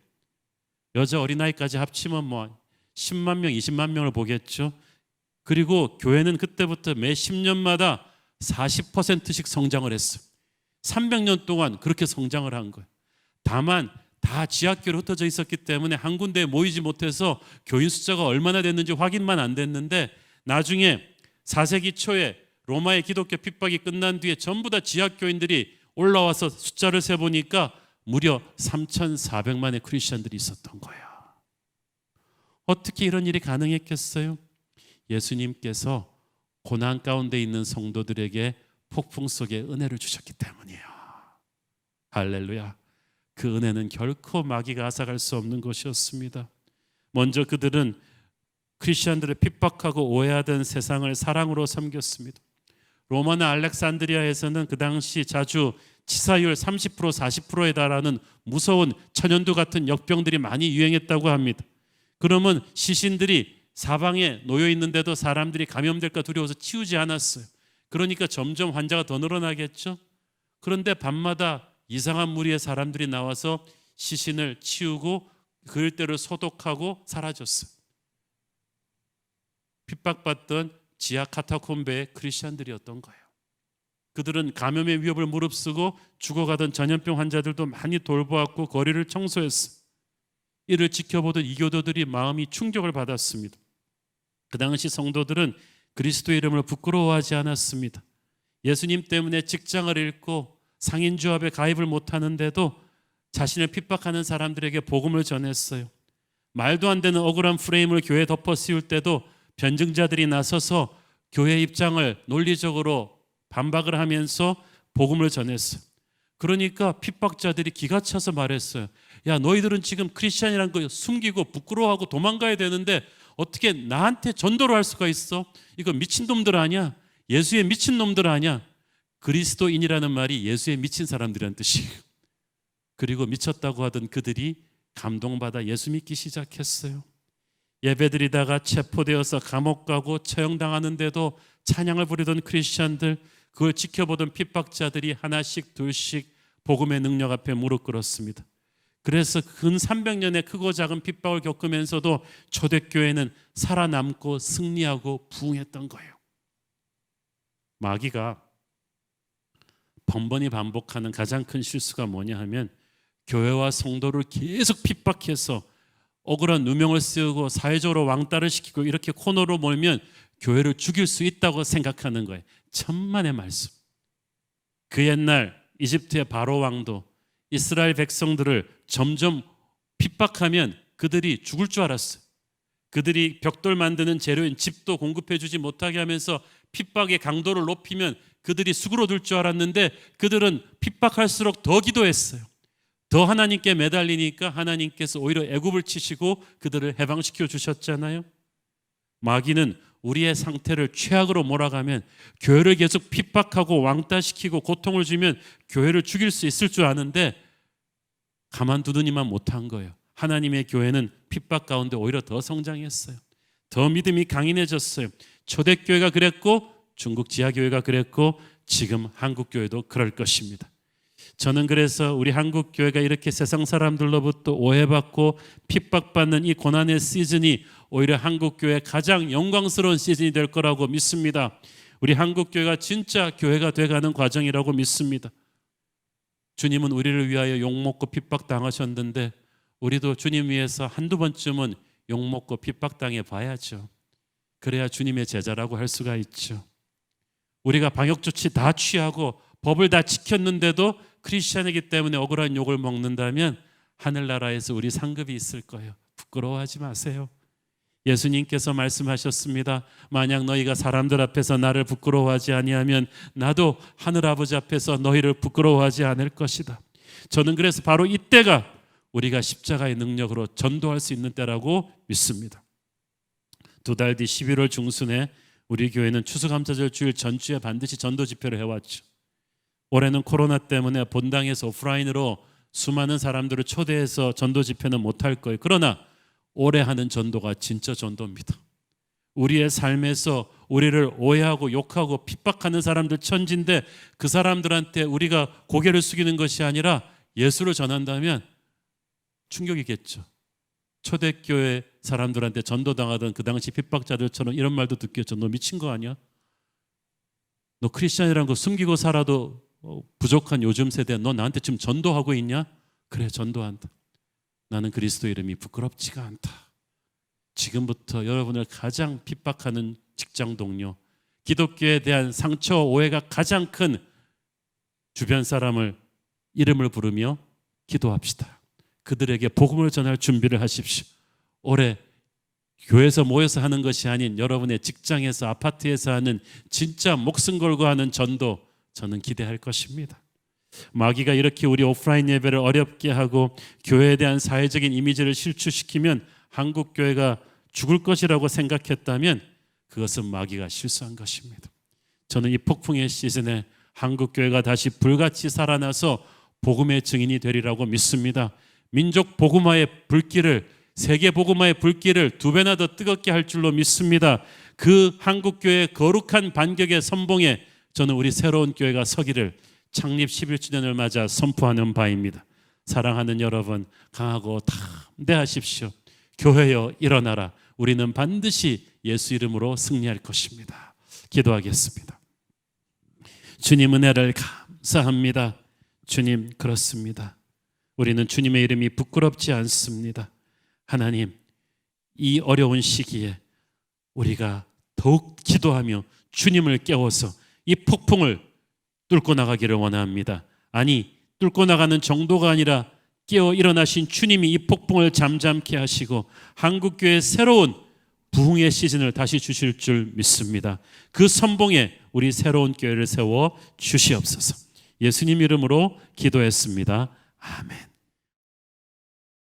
여자 어린아이까지 합치면 뭐 10만 명, 20만 명을 보겠죠. 그리고 교회는 그때부터 매 10년마다 40%씩 성장을 했어요. 300년 동안 그렇게 성장을 한 거예요. 다만 다 지하교로 흩어져 있었기 때문에 한 군데에 모이지 못해서 교인 숫자가 얼마나 됐는지 확인만 안 됐는데, 나중에 4세기 초에 로마의 기독교 핍박이 끝난 뒤에 전부 다 지하교인들이 올라와서 숫자를 세보니까 무려 3,400만의 크리스천들이 있었던 거예요. 어떻게 이런 일이 가능했겠어요? 예수님께서 고난 가운데 있는 성도들에게 폭풍 속에 은혜를 주셨기 때문이에요. 할렐루야. 그 은혜는 결코 마귀가 앗아갈 수 없는 것이었습니다. 먼저 그들은 크리스천들을 핍박하고 오해하던 세상을 사랑으로 섬겼습니다. 로마나 알렉산드리아에서는 그 당시 자주 치사율 30% 40%에 달하는 무서운 천연두 같은 역병들이 많이 유행했다고 합니다. 그러면 시신들이 사방에 놓여 있는데도 사람들이 감염될까 두려워서 치우지 않았어요. 그러니까 점점 환자가 더 늘어나겠죠. 그런데 밤마다 이상한 무리의 사람들이 나와서 시신을 치우고 그 일대를 소독하고 사라졌어요. 핍박받던 지하 카타콤베의 크리스천들이었던 거예요. 그들은 감염의 위협을 무릅쓰고 죽어가던 전염병 환자들도 많이 돌보았고 거리를 청소했어요. 이를 지켜보던 이교도들이 마음이 충격을 받았습니다. 그 당시 성도들은 그리스도의 이름을 부끄러워하지 않았습니다. 예수님 때문에 직장을 잃고 상인조합에 가입을 못하는데도 자신을 핍박하는 사람들에게 복음을 전했어요. 말도 안 되는 억울한 프레임을 교회에 덮어 씌울 때도 변증자들이 나서서 교회 입장을 논리적으로 반박을 하면서 복음을 전했어요. 그러니까 핍박자들이 기가 차서 말했어요. 야, 너희들은 지금 크리스찬이라는 거 숨기고 부끄러워하고 도망가야 되는데 어떻게 나한테 전도를 할 수가 있어? 이거 미친놈들 아니야? 예수의 미친놈들 아니야? 그리스도인이라는 말이 예수의 미친 사람들이라는 뜻이에요. 그리고 미쳤다고 하던 그들이 감동받아 예수 믿기 시작했어요. 예배드리다가 체포되어서 감옥 가고 처형당하는데도 찬양을 부르던 크리스찬들, 그걸 지켜보던 핍박자들이 하나씩 둘씩 복음의 능력 앞에 무릎 꿇었습니다. 그래서 근 300년의 크고 작은 핍박을 겪으면서도 초대교회는 살아남고 승리하고 부흥했던 거예요. 마귀가 번번이 반복하는 가장 큰 실수가 뭐냐 하면 교회와 성도를 계속 핍박해서 억울한 누명을 씌우고 사회적으로 왕따를 시키고 이렇게 코너로 몰면 교회를 죽일 수 있다고 생각하는 거예요. 천만의 말씀. 그 옛날 이집트의 바로 왕도 이스라엘 백성들을 점점 핍박하면 그들이 죽을 줄 알았어요. 그들이 벽돌 만드는 재료인 집도 공급해 주지 못하게 하면서 핍박의 강도를 높이면 그들이 수그러들 줄 알았는데 그들은 핍박할수록 더 기도했어요. 더 하나님께 매달리니까 하나님께서 오히려 애굽을 치시고 그들을 해방시켜 주셨잖아요. 마귀는 우리의 상태를 최악으로 몰아가면 교회를 계속 핍박하고 왕따시키고 고통을 주면 교회를 죽일 수 있을 줄 아는데 가만두더니만 못한 거예요. 하나님의 교회는 핍박 가운데 오히려 더 성장했어요. 더 믿음이 강인해졌어요. 초대교회가 그랬고 중국 지하교회가 그랬고 지금 한국교회도 그럴 것입니다. 저는 그래서 우리 한국교회가 이렇게 세상 사람들로부터 오해받고 핍박받는 이 고난의 시즌이 오히려 한국교회의 가장 영광스러운 시즌이 될 거라고 믿습니다. 우리 한국교회가 진짜 교회가 돼가는 과정이라고 믿습니다. 주님은 우리를 위하여 욕먹고 핍박당하셨는데 우리도 주님 위해서 한두 번쯤은 욕먹고 핍박당해 봐야죠. 그래야 주님의 제자라고 할 수가 있죠. 우리가 방역조치 다 취하고 법을 다 지켰는데도 크리스찬이기 때문에 억울한 욕을 먹는다면 하늘나라에서 우리 상급이 있을 거예요. 부끄러워하지 마세요. 예수님께서 말씀하셨습니다. 만약 너희가 사람들 앞에서 나를 부끄러워하지 아니하면 나도 하늘아버지 앞에서 너희를 부끄러워하지 않을 것이다. 저는 그래서 바로 이때가 우리가 십자가의 능력으로 전도할 수 있는 때라고 믿습니다. 2달 뒤 11월 중순에 우리 교회는 추수감사절 주일 전주에 반드시 전도 집회를 해왔죠. 올해는 코로나 때문에 본당에서 오프라인으로 수많은 사람들을 초대해서 전도 집회는 못할 거예요. 그러나 올해 하는 전도가 진짜 전도입니다. 우리의 삶에서 우리를 오해하고 욕하고 핍박하는 사람들 천지인데 그 사람들한테 우리가 고개를 숙이는 것이 아니라 예수를 전한다면 충격이겠죠. 초대교회 사람들한테 전도당하던 그 당시 핍박자들처럼 이런 말도 듣겠죠. 너 미친 거 아니야? 너 크리스찬이라는 거 숨기고 살아도 부족한 요즘 세대, 너 나한테 지금 전도하고 있냐? 그래, 전도한다. 나는 그리스도 이름이 부끄럽지가 않다. 지금부터 여러분을 가장 핍박하는 직장 동료, 기독교에 대한 상처, 오해가 가장 큰 주변 사람을 이름을 부르며 기도합시다. 그들에게 복음을 전할 준비를 하십시오. 올해 교회에서 모여서 하는 것이 아닌 여러분의 직장에서 아파트에서 하는 진짜 목숨 걸고 하는 전도 저는 기대할 것입니다. 마귀가 이렇게 우리 오프라인 예배를 어렵게 하고 교회에 대한 사회적인 이미지를 실추시키면 한국 교회가 죽을 것이라고 생각했다면 그것은 마귀가 실수한 것입니다. 저는 이 폭풍의 시즌에 한국 교회가 다시 불같이 살아나서 복음의 증인이 되리라고 믿습니다. 민족 복음화의 불길을, 세계 복음화의 불길을 2배나 더 뜨겁게 할 줄로 믿습니다. 그 한국 교회의 거룩한 반격의 선봉에 저는 우리 새로운 교회가 서기를 창립 11주년을 맞아 선포하는 바입니다. 사랑하는 여러분, 강하고 담대하십시오. 교회여 일어나라. 우리는 반드시 예수 이름으로 승리할 것입니다. 기도하겠습니다. 주님 은혜를 감사합니다. 주님, 그렇습니다. 우리는 주님의 이름이 부끄럽지 않습니다. 하나님, 이 어려운 시기에 우리가 더욱 기도하며 주님을 깨워서 이 폭풍을 뚫고 나가기를 원합니다. 아니, 뚫고 나가는 정도가 아니라 깨어 일어나신 주님이 이 폭풍을 잠잠케 하시고 한국교회의 새로운 부흥의 시즌을 다시 주실 줄 믿습니다. 그 선봉에 우리 새로운 교회를 세워 주시옵소서. 예수님 이름으로 기도했습니다. 아멘.